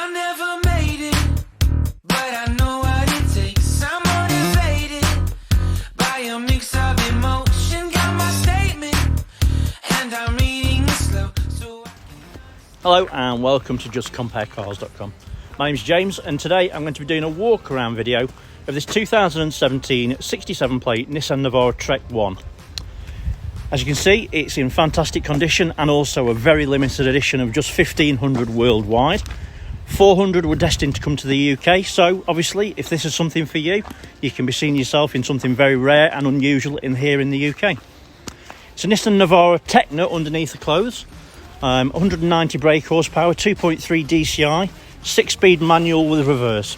I never made it, but I know what it takes. I'm motivated by a mix of emotion. Got my statement, and I'm reading it slow. Hello and welcome to justcomparecars.com. My name is James, and today I'm going to be doing a walk around video of this 2017 67 plate Nissan Navara Trek-1. As you can see, it's in fantastic condition and also a very limited edition of just 1,500 worldwide. 400 were destined to come to the UK, so obviously if this is something for you, you can be seeing yourself in something very rare and unusual here in the UK. It's a Nissan Navara Tecna underneath the clothes, 190 brake horsepower, 2.3 DCI, 6-speed manual with reverse.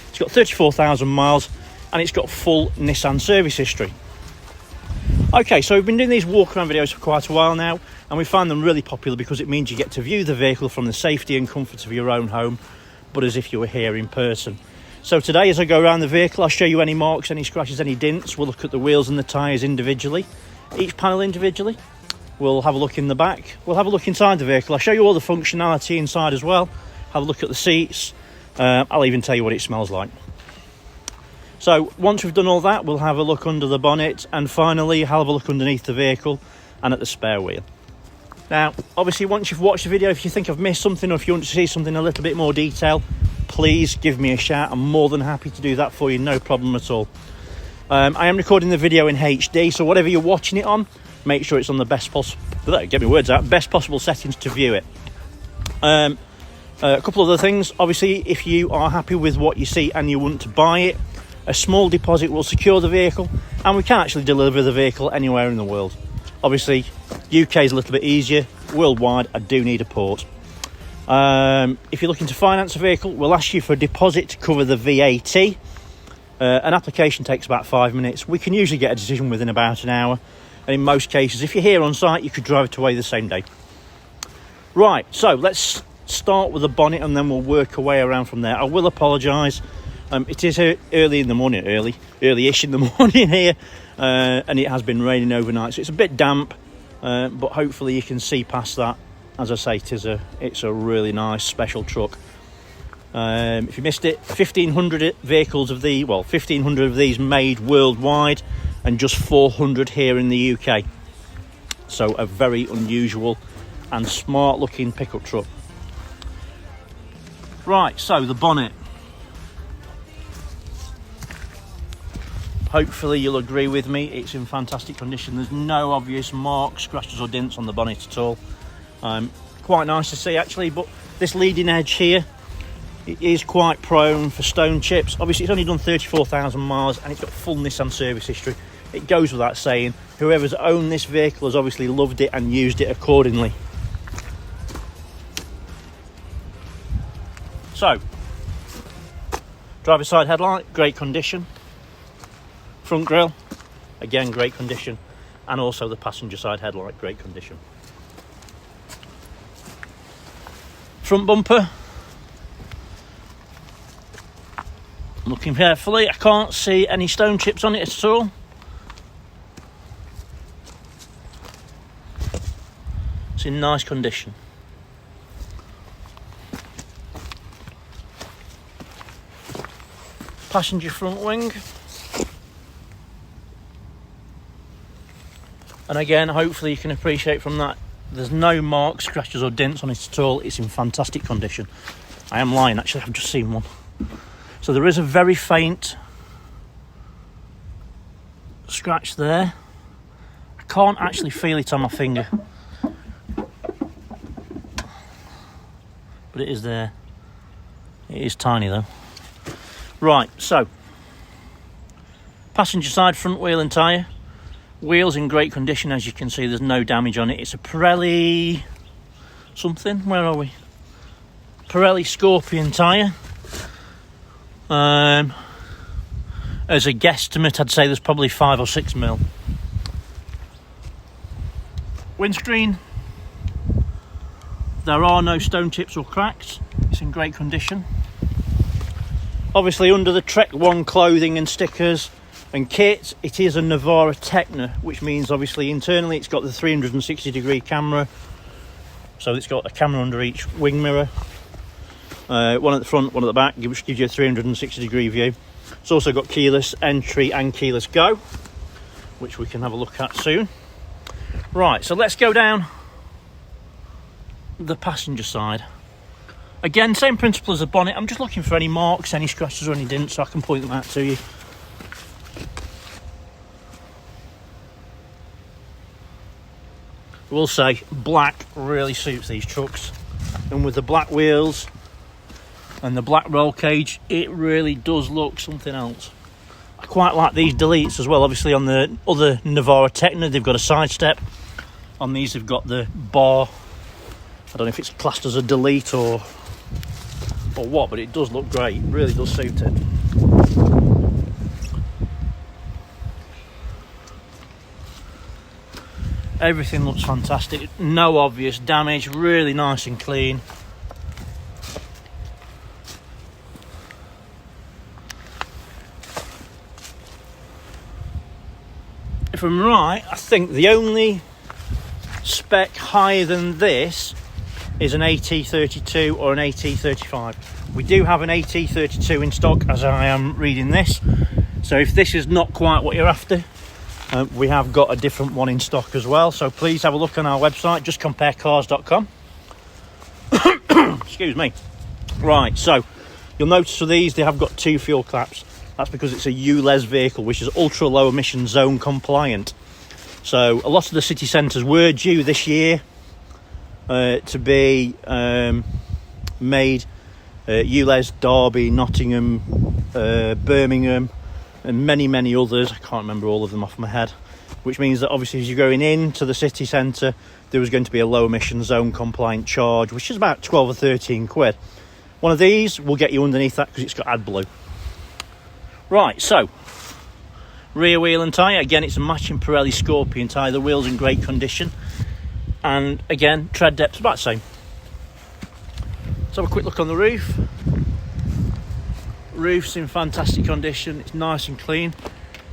It's got 34,000 miles and it's got full Nissan service history. Okay, so we've been doing these walk around videos for quite a while now, and we find them really popular because it means you get to view the vehicle from the safety and comfort of your own home, but as if you were here in person. So today, as I go around the vehicle, I'll show you any marks, any scratches, any dents. We'll look at the wheels and the tyres individually, each panel individually. We'll have a look in the back. We'll have a look inside the vehicle. I'll show you all the functionality inside as well. Have a look at the seats. I'll even tell you what it smells like. So once we've done all that, we'll have a look under the bonnet, and finally have a look underneath the vehicle and at the spare wheel. Now, obviously, once you've watched the video, if you think I've missed something or if you want to see something in a little bit more detail, please give me a shout. I'm more than happy to do that for you, no problem at all. I am recording the video in HD, so whatever you're watching it on, make sure it's on the best possible settings to view it. A couple of other things. Obviously, if you are happy with what you see and you want to buy it, a small deposit will secure the vehicle, and we can actually deliver the vehicle anywhere in the world. Obviously, UK is a little bit easier. Worldwide, I do need a port. If you're looking to finance a vehicle, we'll ask you for a deposit to cover the VAT. An application takes about 5 minutes. We can usually get a decision within about an hour, and in most cases, if you're here on site, you could drive it away the same day. Right, so let's start with the bonnet and then we'll work our way around from there. I will apologise. It is early in the morning, early-ish in the morning here, and it has been raining overnight, so it's a bit damp, but hopefully you can see past that. As I say, it's a really nice special truck. If you missed it, 1,500 vehicles of 1,500 of these made worldwide, and just 400 here in the UK. So a very unusual and smart-looking pickup truck. Right, so the bonnet. Hopefully you'll agree with me, it's in fantastic condition. There's no obvious marks, scratches or dents on the bonnet at all. Quite nice to see actually, but this leading edge here, it is quite prone for stone chips. Obviously it's only done 34,000 miles and it's got full Nissan service history. It goes without saying, whoever's owned this vehicle has obviously loved it and used it accordingly. So, driver's side headlight, great condition. Front grille, again great condition, and also the passenger side headlight, great condition. Front bumper, looking carefully, I can't see any stone chips on it at all. It's in nice condition. Passenger front wing. And again, hopefully you can appreciate from that, there's no marks, scratches or dents on it at all. It's in fantastic condition. I am lying, actually, I've just seen one. So there is a very faint scratch there. I can't actually feel it on my finger, but it is there. It is tiny though. Right, so passenger side front wheel and tyre. Wheels in great condition, as you can see, there's no damage on it. It's a Pirelli something, where are we? Pirelli Scorpion tyre. As a guesstimate, I'd say there's probably 5 or 6 mil. Windscreen, there are no stone chips or cracks. It's in great condition. Obviously under the Trek-1 clothing and stickers and kit, it is a Navara Tecna, which means obviously internally it's got the 360 degree camera, so it's got a camera under each wing mirror. One at the front, one at the back, which gives you a 360-degree view. It's also got keyless entry and keyless go, which we can have a look at soon. Right, so let's go down the passenger side. Again, same principle as the bonnet. I'm just looking for any marks, any scratches or any dents, so I can point them out to you. I will say, black really suits these trucks. And with the black wheels and the black roll cage, it really does look something else. I quite like these deletes as well. Obviously on the other Navara Techno, they've got a side step. On these, they've got the bar. I don't know if it's classed as a delete or what, but it does look great. It really does suit it. Everything looks fantastic. No obvious damage. Really nice and clean. If I'm right, I think the only spec higher than this is an AT32 or an AT35. We do have an AT32 in stock as I am reading this, so if this is not quite what you're after, we have got a different one in stock as well, so please have a look on our website, justcomparecars.com. Excuse me. Right, so you'll notice for these they have got 2 fuel claps. That's because it's a ULEZ vehicle, which is ultra low emission zone compliant. So a lot of the city centres were due this year to be made. ULEZ, Derby, Nottingham, Birmingham, and many others. I can't remember all of them off my head. Which means that obviously as you're going into the city centre, there was going to be a low emission zone compliant charge, which is about 12 or 13 quid. One of these will get you underneath that because it's got AdBlue. Right, so rear wheel and tyre. Again, it's a matching Pirelli Scorpion tyre. The wheel's in great condition. And again, tread depth's about the same. Let's have a quick look on the roof. Roof's in fantastic condition. It's nice and clean.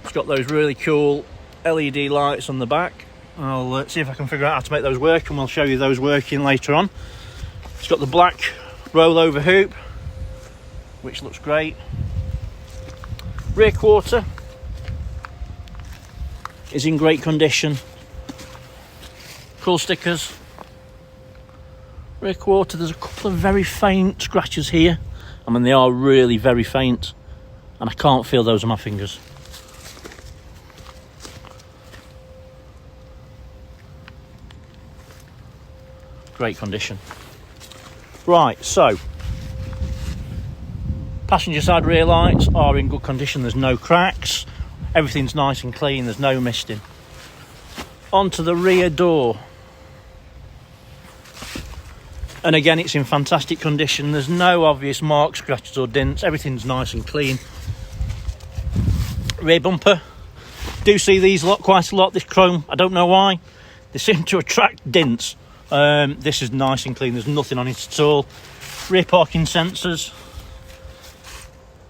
It's got those really cool LED lights on the back. I'll see if I can figure out how to make those work, and we'll show you those working later on. It's got the black rollover hoop, which looks great. Rear quarter is in great condition. Cool stickers. Rear quarter, there's a couple of very faint scratches here. I mean, they are really very faint, and I can't feel those on my fingers. Great condition. Right, so passenger side rear lights are in good condition. There's no cracks. Everything's nice and clean. There's no misting. Onto the rear door. And again, it's in fantastic condition. There's no obvious marks, scratches or dents. Everything's nice and clean. Rear bumper. Do see these quite a lot, this chrome. I don't know why. They seem to attract dents. This is nice and clean. There's nothing on it at all. Rear parking sensors.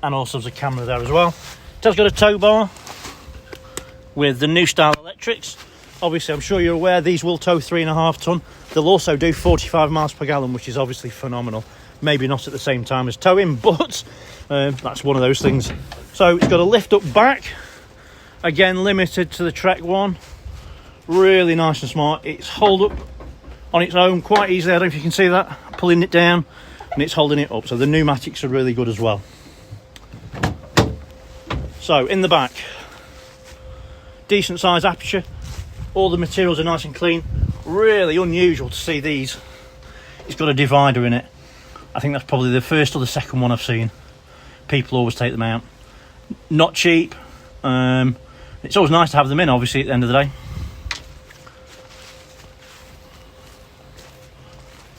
And also there's a camera there as well. It has got a tow bar with the new style electrics. Obviously, I'm sure you're aware these will tow 3.5 tonne. They'll also do 45 miles per gallon, which is obviously phenomenal. Maybe not at the same time as towing, but that's one of those things. So it's got a lift up back. Again, limited to the Trek-1. Really nice and smart. It's hold up on its own quite easily. I don't know if you can see that. Pulling it down and it's holding it up. So the pneumatics are really good as well. So in the back, decent size aperture. All the materials are nice and clean. Really unusual to see these. It's got a divider in it. I think that's probably the first or the second one I've seen. People always take them out. Not cheap. It's always nice to have them in, obviously, at the end of the day.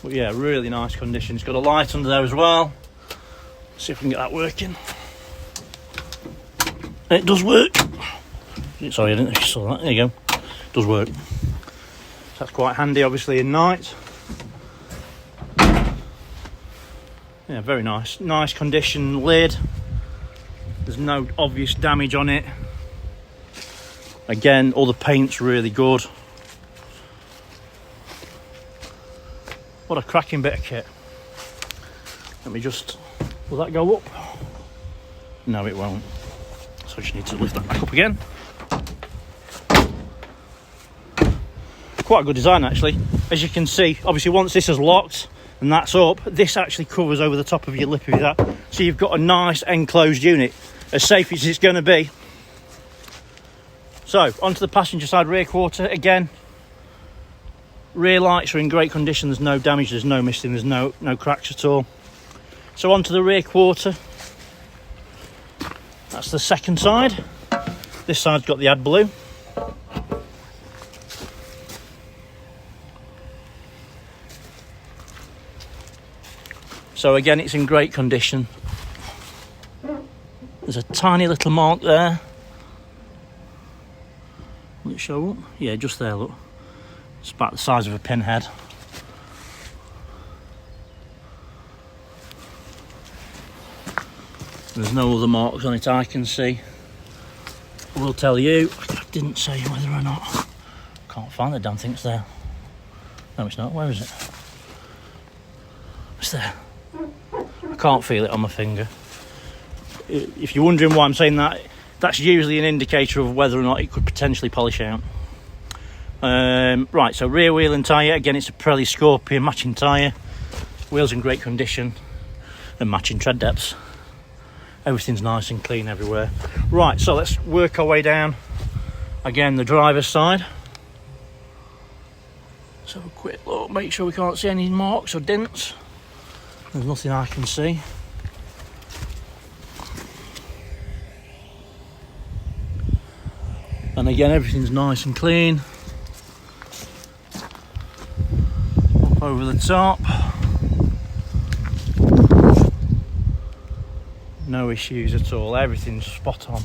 But yeah, really nice condition. It's got a light under there as well. Let's see if we can get that working. It does work. Sorry, I didn't know if you saw that. There you go. It does work. So that's quite handy, obviously, in night. Yeah, very nice. Nice condition lid. There's no obvious damage on it. Again, all the paint's really good. What a cracking bit of kit. Let me just, will that go up? No, it won't. So I just need to lift that back up again. Quite a good design actually. As you can see, obviously once this is locked and that's up, this actually covers over the top of your lip of that. So you've got a nice enclosed unit, as safe as it's going to be. So onto the passenger side rear quarter. Again, rear lights are in great condition. There's no damage, there's no missing, there's no cracks at all. So onto the rear quarter. That's the second side. This side's got the AdBlue. So again, it's in great condition. There's a tiny little mark there. Will it show up? Yeah, just there, look. It's about the size of a pinhead. There's no other marks on it I can see. I will tell you, I didn't say whether or not. Can't find the damn thing, it's there. No, it's not. Where is it? It's there. I can't feel it on my finger. If you're wondering why I'm saying that, that's usually an indicator of whether or not it could potentially polish out. Right, so rear wheel and tyre. Again, it's a Pirelli Scorpion matching tyre. Wheels in great condition and matching tread depths. Everything's nice and clean everywhere. Right, so let's work our way down. Again, the driver's side. Let's have a quick look, make sure we can't see any marks or dents. There's nothing I can see. And again, everything's nice and clean. Up over the top. No issues at all, everything's spot on.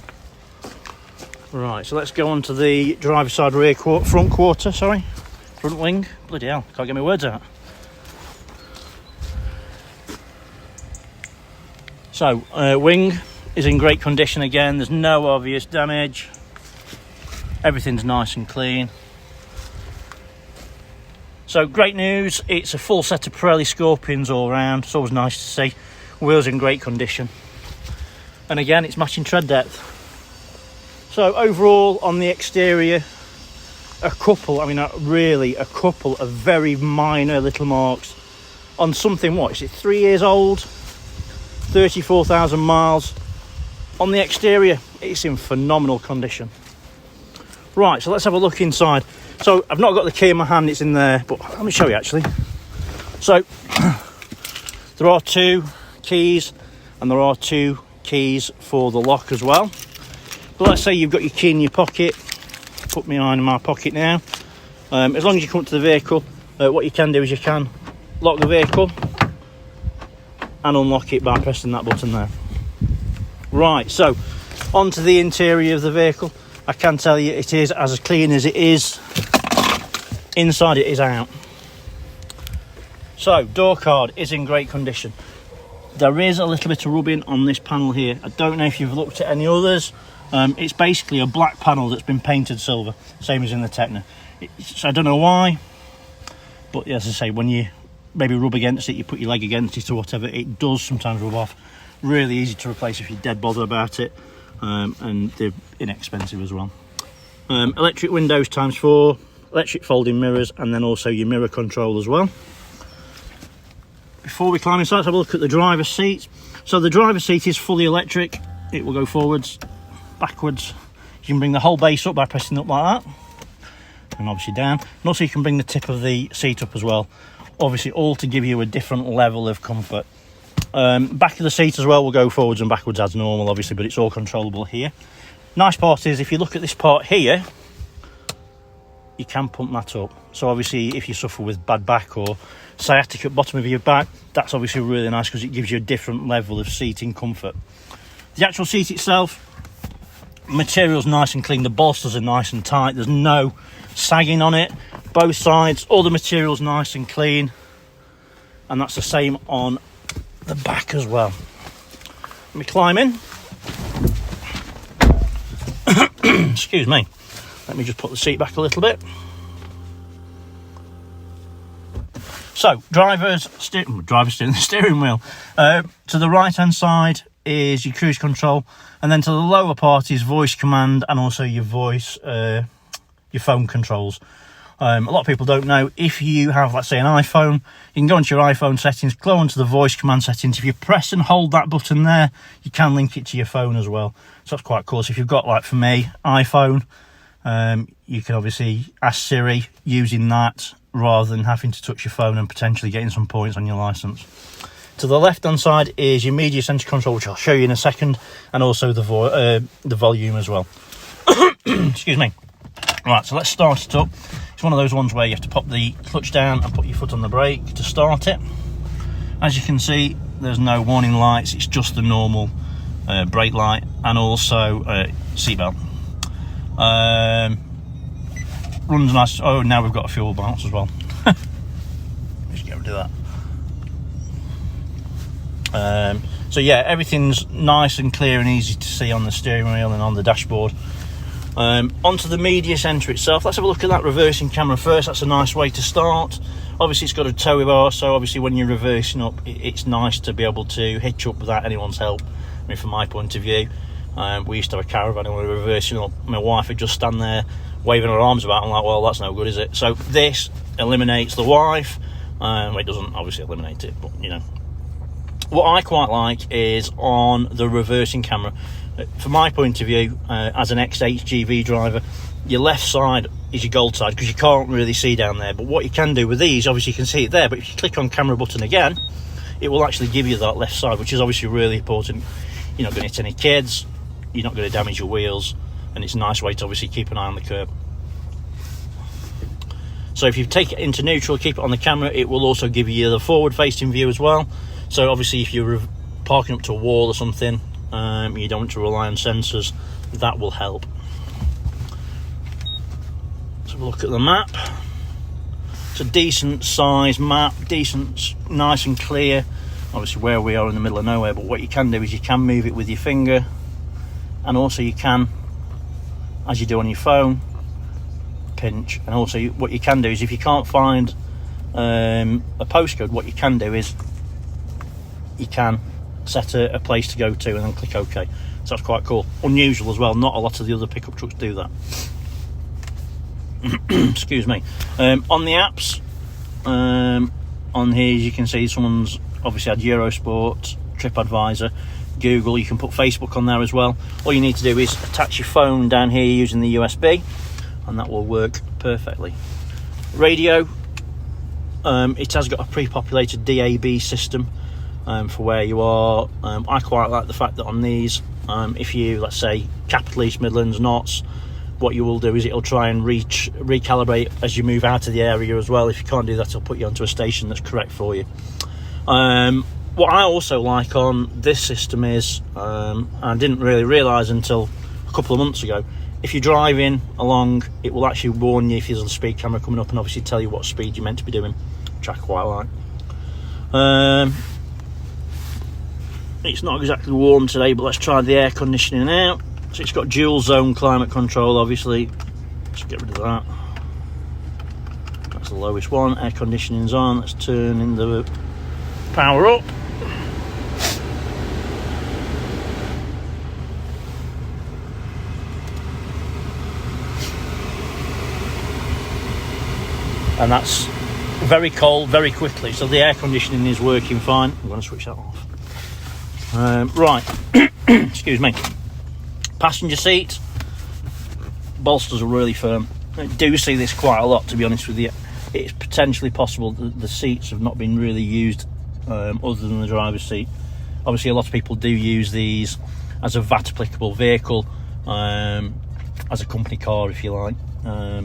Right, so let's go on to the driver's side front quarter, front wing. Bloody hell, can't get my words out. So, wing is in great condition again, there's no obvious damage. Everything's nice and clean. So, great news, it's a full set of Pirelli Scorpions all round, it's always nice to see. Wheels in great condition. And again, it's matching tread depth. So, overall, on the exterior, a couple of very minor little marks on something, what is it, 3 years old? 34,000 miles. On the exterior, it's in phenomenal condition. Right, so let's have a look inside. So I've not got the key in my hand, it's in there, but let me show you actually. So there are 2 keys and there are 2 keys for the lock as well. But let's say you've got your key in your pocket. Put mine in my pocket now. As long as you come up to the vehicle, what you can do is you can lock the vehicle and unlock it by pressing that button there. Right, so onto the interior of the vehicle. I can tell you it is as clean as it is inside, it is out. So door card is in great condition. There is a little bit of rubbing on this panel here. I don't know if you've looked at any others. It's basically a black panel that's been painted silver, same as in the Techno. I don't know why, but as I say, when you maybe rub against it, you put your leg against it or whatever, it does sometimes rub off. Really easy to replace if you're dead bothered about it, and they're inexpensive as well. Electric windows ×4, electric folding mirrors, and then also your mirror control as well. Before we climb inside, let's have a look at the driver's seat. So the driver's seat is fully electric. It will go forwards, backwards. You can bring the whole base up by pressing up like that, and obviously down. And also you can bring the tip of the seat up as well. Obviously all to give you a different level of comfort. Back of the seat as well will go forwards and backwards as normal, obviously, but it's all controllable here. Nice part is, if you look at this part here, you can pump that up. So obviously if you suffer with bad back or sciatic at the bottom of your back, that's obviously really nice because it gives you a different level of seating comfort. The actual seat itself, material's nice and clean. The bolsters are nice and tight. There's no sagging on it. Both sides, all the material's nice and clean. And that's the same on the back as well. Let me climb in. Excuse me. Let me just put the seat back a little bit. So So, driver's steering, the steering wheel. To the right-hand side is your cruise control, and then to the lower part is voice command and also your voice, your phone controls. A lot of people don't know, if you have, let's say, an iPhone, you can go into your iPhone settings, go into the voice command settings. If you press and hold that button there, you can link it to your phone as well. So that's quite cool. So if you've got, like for me, iPhone, you can obviously ask Siri using that rather than having to touch your phone and potentially getting some points on your licence. To the left-hand side is your media centre control, which I'll show you in a second, and also the volume as well. Excuse me. Right, so let's start it up. It's one of those ones where you have to pop the clutch down and put your foot on the brake to start it. As you can see, there's no warning lights, it's just the normal brake light and also seatbelt. Runs nice. Oh, now we've got a fuel bounce as well. Just get rid of that. So yeah, everything's nice and clear and easy to see on the steering wheel and on the dashboard. Onto the media centre itself. Let's have a look at that reversing camera first. That's a nice way to start. Obviously it's got a tow bar, so obviously when you're reversing up, it's nice to be able to hitch up without anyone's help. I mean, from my point of view, we used to have a caravan and we were reversing up. My wife would just stand there waving her arms about. I'm like, well, that's no good, is it? So this eliminates the wife. It doesn't obviously eliminate it, but you know. What I quite like is on the reversing camera, from my point of view, as an ex-HGV driver, your left side is your gold side because you can't really see down there. But what you can do with these, obviously you can see it there, but if you click on camera button again, it will actually give you that left side, which is obviously really important. You're not going to hit any kids, you're not going to damage your wheels, and it's a nice way to obviously keep an eye on the curb. So if you take it into neutral, keep it on the camera, it will also give you the forward-facing view as well. So obviously if you're parking up to a wall or something, you don't want to rely on sensors, that will help. Let's have a look at the map. It's a decent size map, decent, nice and clear. Obviously where we are in the middle of nowhere, but what you can do is you can move it with your finger, and also you can, as you do on your phone, pinch. And also what you can do is if you can't find a postcode, what you can do is you can set a place to go to and then click OK. So that's quite cool. Unusual as well. Not a lot of the other pickup trucks do that. Excuse me. On the apps, on here you can see someone's obviously had Eurosport, TripAdvisor, Google. You can put Facebook on there as well. All you need to do is attach your phone down here using the USB, and that will work perfectly. Radio, it has got a pre-populated DAB system for where you are. I quite like the fact that on these, if you, let's say, capital East Midlands, Notts, what you will do is it'll try and recalibrate as you move out of the area as well. If you can't do that, it'll put you onto a station that's correct for you. What I also like on this system is, I didn't really realise until a couple of months ago, if you're driving along, it will actually warn you if there's a speed camera coming up and obviously tell you what speed you're meant to be doing, which I quite like. It's not exactly warm today, but let's try the air conditioning out. So it's got dual zone climate control, obviously. Let's get rid of that. That's the lowest one. Air conditioning's on. Let's turn in the power up. And that's very cold very quickly, so the air conditioning is working fine. I'm going to switch that off. Right, excuse me. Passenger seat, bolsters are really firm. I do see this quite a lot, to be honest with you. It's potentially possible that the seats have not been really used other than the driver's seat. Obviously a lot of people do use these as a VAT applicable vehicle, as a company car if you like,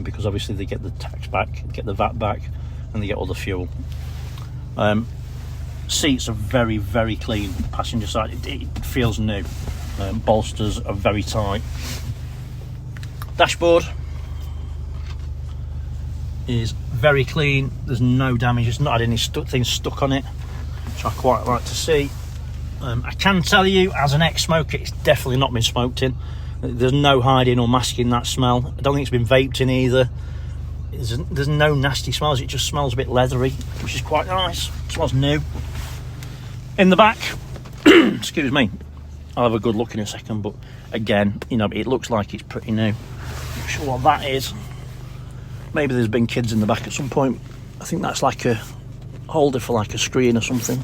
because obviously they get the tax back, get the VAT back, and they get all the fuel. Seats are very, very clean. Passenger side, it feels new. Bolsters are very tight. Dashboard is very clean. There's no damage. It's not had any things stuck on it, which I quite like to see. I can tell you, as an ex-smoker, it's definitely not been smoked in. There's no hiding or masking that smell. I don't think it's been vaped in either. there's no nasty smells. It just smells a bit leathery, which is quite nice. It smells new. In the back, excuse me, I'll have a good look in a second, but again, you know, it looks like it's pretty new. Not sure what that is. Maybe there's been kids in the back at some point. I think that's like a holder for like a screen or something.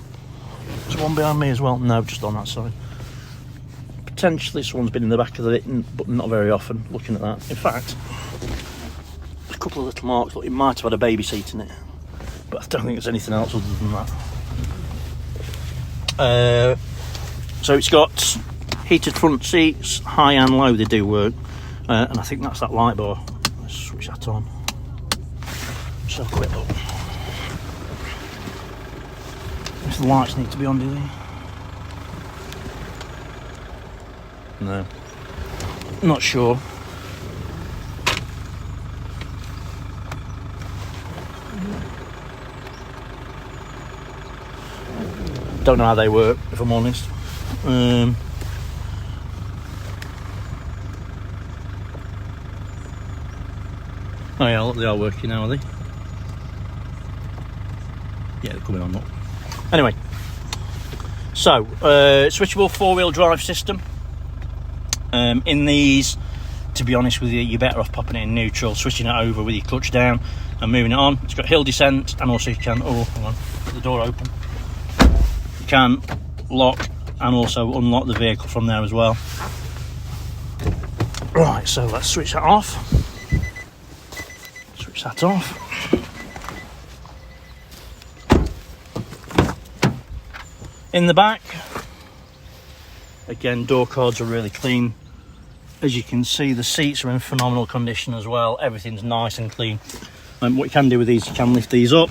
There's one behind me as well. No, just on that side. Potentially someone's been in the back of it, but not very often, looking at that. In fact, a couple of little marks. Look, it might have had a baby seat in it, but I don't think there's anything else other than that. So it's got heated front seats, high and low, they do work. And I think that's that light bar. Let's switch that on. Just have a quick look. If the lights need to be on, do they? No. Not sure. Don't know how they work, if I'm honest. Oh yeah, look, they are working now, are they? Yeah, they're coming on, look. Anyway, so switchable four-wheel drive system. In these, to be honest with you, you're better off popping it in neutral, switching it over with your clutch down and moving it on. It's got hill descent, and also you can, oh, hang on, get the door open. You can lock and also unlock the vehicle from there as well. Right, so let's switch that off. Switch that off. In the back, again, door cards are really clean. As you can see, the seats are in phenomenal condition as well. Everything's nice and clean. And what you can do with these, you can lift these up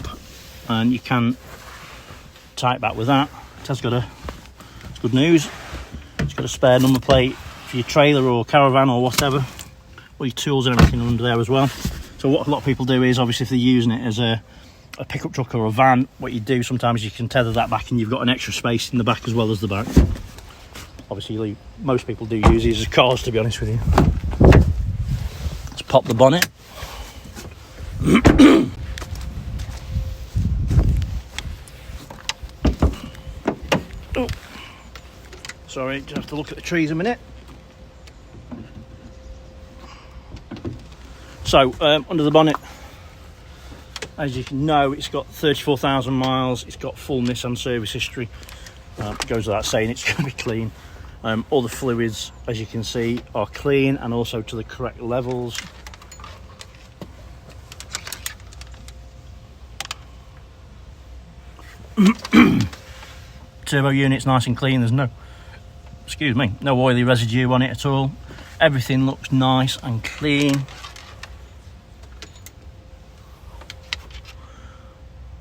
and you can tie it back with that. It has got it's good news. It's got a spare number plate for your trailer or caravan or whatever. All your tools and everything under there as well. So what a lot of people do is, obviously if they're using it as a pickup truck or a van, what you do sometimes you can tether that back and you've got an extra space in the back as well as the back. Obviously most people do use these as cars, to be honest with you. Let's pop the bonnet. Oh, sorry, just have to look at the trees a minute. So under the bonnet, as you can know, it's got 34,000 miles. It's got full Nissan service history. It goes without saying it's going to be clean. All the fluids, as you can see, are clean and also to the correct levels. Turbo unit's nice and clean. There's no oily residue on it at all. Everything looks nice and clean.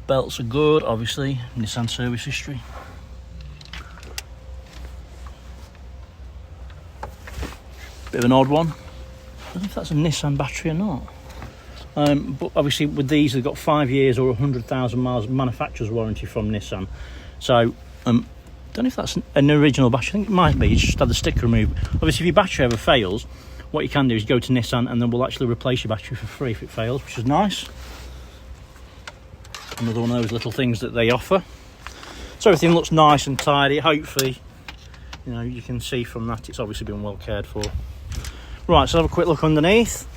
Belts are good, obviously. Nissan service history. Bit of an odd one. I don't know if that's a Nissan battery or not. But obviously with these, they've got 5 years or 100,000 miles manufacturer's warranty from Nissan. So don't know if that's an original battery. I think it might be. You just had the sticker removed. Obviously if your battery ever fails, what you can do is go to Nissan and then we'll actually replace your battery for free if it fails, which is nice. Another one of those little things that they offer. So everything looks nice and tidy. Hopefully, you know, you can see from that it's obviously been well cared for. Right, so have a quick look underneath.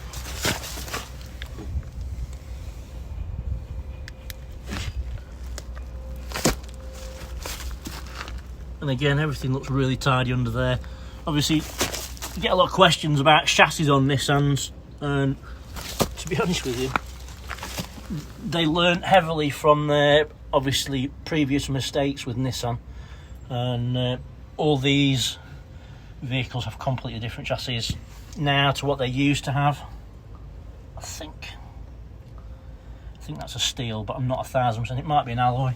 And again, everything looks really tidy under there. Obviously, you get a lot of questions about chassis on Nissans, and to be honest with you, they learnt heavily from their obviously previous mistakes with Nissan, and all these vehicles have completely different chassis now to what they used to have. I think that's a steel, but I'm not 1,000%. It might be an alloy.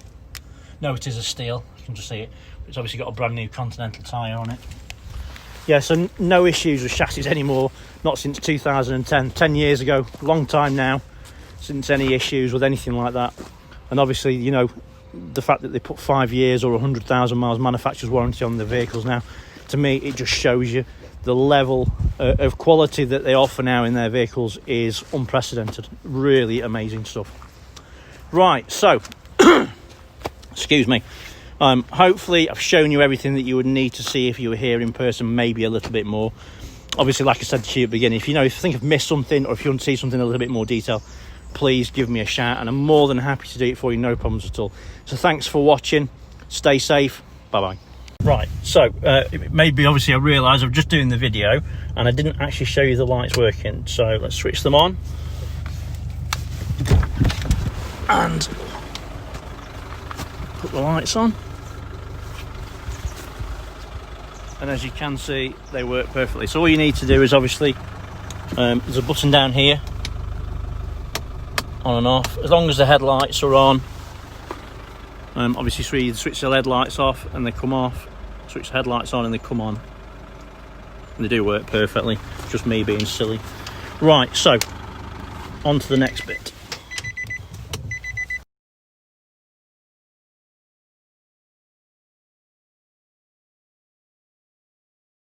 No, it is a steel. You can just see it. It's obviously got a brand new Continental tyre on it. Yeah, so no issues with chassis anymore. Not since 2010, 10 years ago, long time now since any issues with anything like that. And obviously, you know, the fact that they put 5 years or 100,000 miles manufacturer's warranty on the vehicles now, to me, it just shows you the level of quality that they offer now in their vehicles is unprecedented. Really amazing stuff. Right, so excuse me. Hopefully I've shown you everything that you would need to see if you were here in person, maybe a little bit more. Obviously, like I said to you at the beginning, if you think I've missed something, or if you want to see something in a little bit more detail, please give me a shout, and I'm more than happy to do it for you, no problems at all. So thanks for watching. Stay safe. Bye bye. Right, so maybe obviously I realise I'm just doing the video and I didn't actually show you the lights working, so let's switch them on. And put the lights on. And as you can see, they work perfectly. So all you need to do is obviously, there's a button down here, on and off. As long as the headlights are on, obviously you switch the LED lights off and they come off, switch the headlights on and they come on. And they do work perfectly, just me being silly. Right, so on to the next bit.